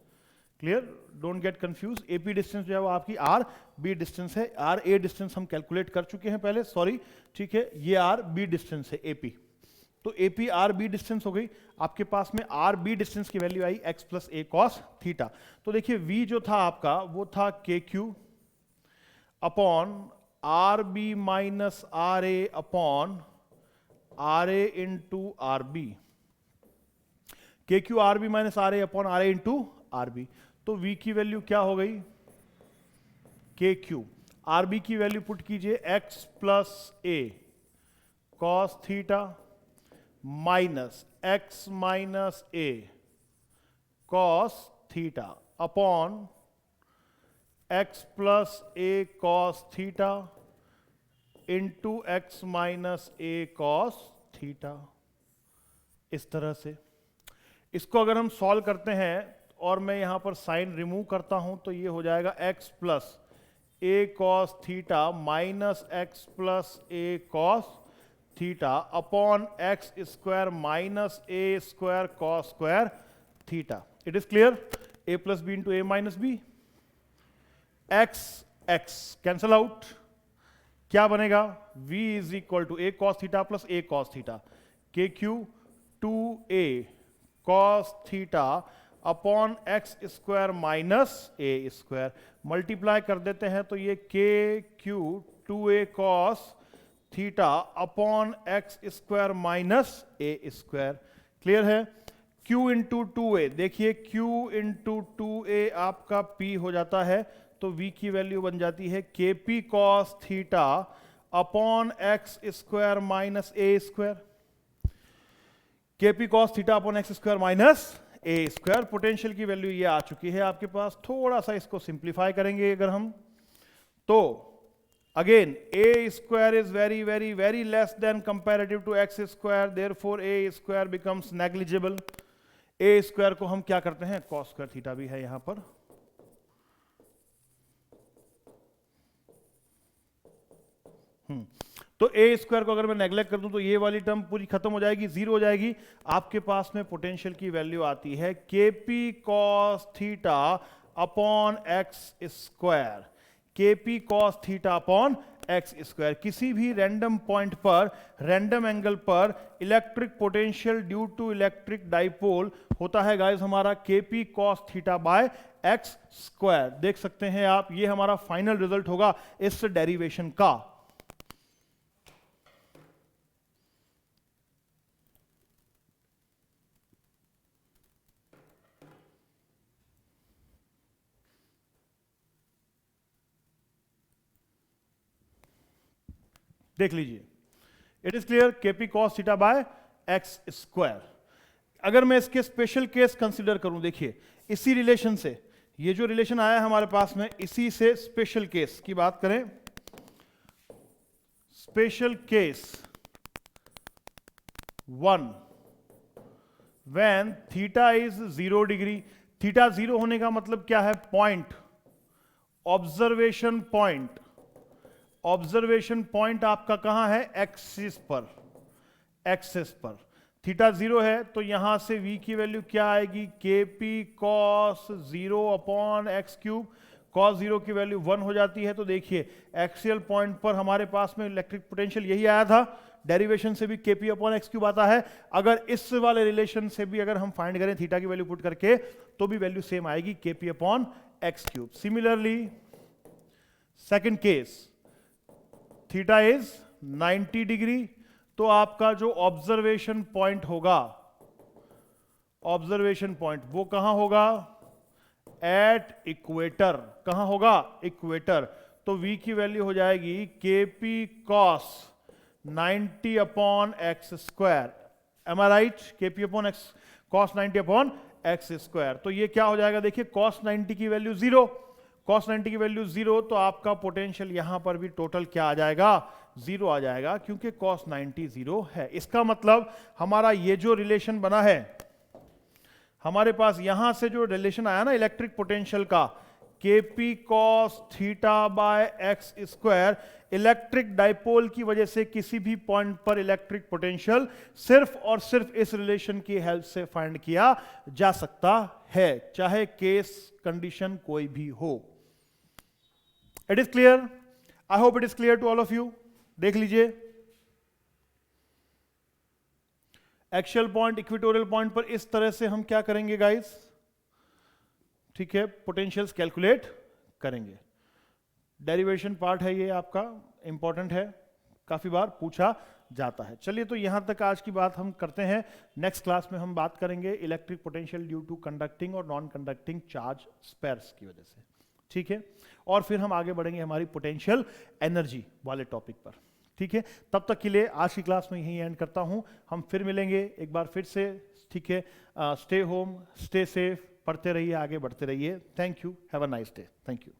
Clear, don't get confuse. A P distance जो है वो आपकी आर बी डिस्टेंस है, आर ए डिस्टेंस हम कैलकुलेट कर चुके हैं पहले, सॉरी, ठीक है। ये आर बी डिस्टेंस है ए पी, तो a p are b distance हो गई। आपके पास में आर बी डिस्टेंस की वैल्यू आई x plus a cos theta. तो देखिए वी जो था आपका वो था k q upon R B minus R A upon R A into are b, k Q R B minus R A upon R A into are b. तो v की value क्या हो गई, के क्यू, आर बी की value put कीजिए x plus a cos theta minus x minus a cos theta upon x plus a cos theta into x minus a cos theta. इस तरह से इसको अगर हम सॉल्व करते हैं और मैं यहां पर साइन रिमूव करता हूं तो ये हो जाएगा x plus a cos theta minus x plus a cos theta upon x square minus A square cos square theta. It is clear, a plus B into A minus b, x x cancel out, क्या बनेगा, v is equal to a cos theta plus a cos theta, k q 2a cos theta upon x square minus A square, multiply कर देते हैं तो ये k q 2a cos theta upon x square minus ए square. Clear है, q into 2a, देखिए q into 2a आपका p हो जाता है, तो v की वैल्यू बन जाती है K P cos theta upon x square minus ए square, K P cos theta upon x square minus ए स्क्वायर। पोटेंशियल की वैल्यू ये आ चुकी है आपके पास। थोड़ा सा इसको सिंप्लीफाई करेंगे अगर हम, तो again A square is very very very less than comparative to x square, therefore A square becomes negligible. A square को हम क्या करते हैं, कॉस स्क्वायर थीटा भी है यहां पर, तो ए स्क्वायर को अगर मैं नेग्लेक्ट कर दूं तो ये वाली टर्म पूरी खत्म हो जाएगी, जीरो हो जाएगी। आपके पास में पोटेंशियल की वैल्यू आती है K P cos theta upon x square, K P cos theta upon x square. किसी भी रैंडम पॉइंट पर, रैंडम एंगल पर electric potential due to electric dipole होता है गाइस हमारा K P cos theta by X square. देख सकते हैं आप, ये हमारा फाइनल रिजल्ट होगा इस डेरिवेशन का। देख लीजिए, it is clear, KP cos theta by X square. अगर मैं इसके स्पेशल केस कंसीडर करूं, देखिए इसी रिलेशन से, ये जो रिलेशन आया है हमारे पास में, इसी से स्पेशल केस की बात करें, special case 1 when theta is 0 degree. Theta 0 होने का मतलब क्या है, point, observation point, observation point आपका कहां है, एक्सिस पर, एक्सिस पर थीटा 0 है, तो यहां से v की वैल्यू क्या आएगी, के P cos 0 upon x cube, cos 0 की वैल्यू 1 हो जाती है। तो देखिए एक्सियल पॉइंट पर हमारे पास में इलेक्ट्रिक पोटेंशियल यही आया था, डेरिवेशन से भी के पी अपॉन एक्स क्यूब आता है। अगर इस वाले रिलेशन से भी अगर हम फाइंड करें थीटा की वैल्यू पुट करके, तो भी वैल्यू सेम आएगी, के P upon x cube. Similarly second case, theta is 90 degree, तो आपका जो ऑब्जर्वेशन पॉइंट होगा, ऑब्जर्वेशन पॉइंट वो कहां होगा, एट इक्वेटर। कहां होगा, इक्वेटर। तो v की वैल्यू हो जाएगी K P cos 90 upon x square, am I right, K P upon X cos 90 upon x square. तो ये क्या हो जाएगा, देखिए कॉस 90 की वैल्यू 0, cos 90 की वैल्यू 0, तो आपका पोटेंशियल यहां पर भी टोटल क्या आ जाएगा, 0 आ जाएगा, क्योंकि cos 90 0 है। इसका मतलब हमारा ये जो रिलेशन बना है, हमारे पास यहां से जो रिलेशन आया ना इलेक्ट्रिक पोटेंशियल का, Kp cos theta by X square, electric dipole की वजह से किसी भी पॉइंट पर इलेक्ट्रिक पोटेंशियल सिर्फ और सिर्फ इस रिलेशन की हेल्प से फाइंड किया जा सकता है, चाहे केस कंडीशन कोई भी हो। It is clear? I hope it is clear to all of you. देख लीजिए, एक्सियल पॉइंट, इक्वेटोरियल पॉइंट पर इस तरह से हम क्या करेंगे गाइस, ठीक है, पोटेंशियल्स कैलकुलेट करेंगे। डेरिवेशन पार्ट है ये आपका, इंपॉर्टेंट है, काफी बार पूछा जाता है। चलिए तो यहां तक आज की बात हम करते हैं। नेक्स्ट क्लास में हम बात करेंगे electric potential due to conducting और नॉन कंडक्टिंग चार्ज स्पेयर्स की वजह से, ठीक है, और फिर हम आगे बढ़ेंगे हमारी पोटेंशियल एनर्जी वाले टॉपिक पर, ठीक है। तब तक के लिए आज की क्लास में यहीं एंड करता हूं। हम फिर मिलेंगे एक बार फिर से, ठीक है। स्टे होम, स्टे सेफ, पढ़ते रहिए, आगे बढ़ते रहिए। Thank you, have a nice day, thank you.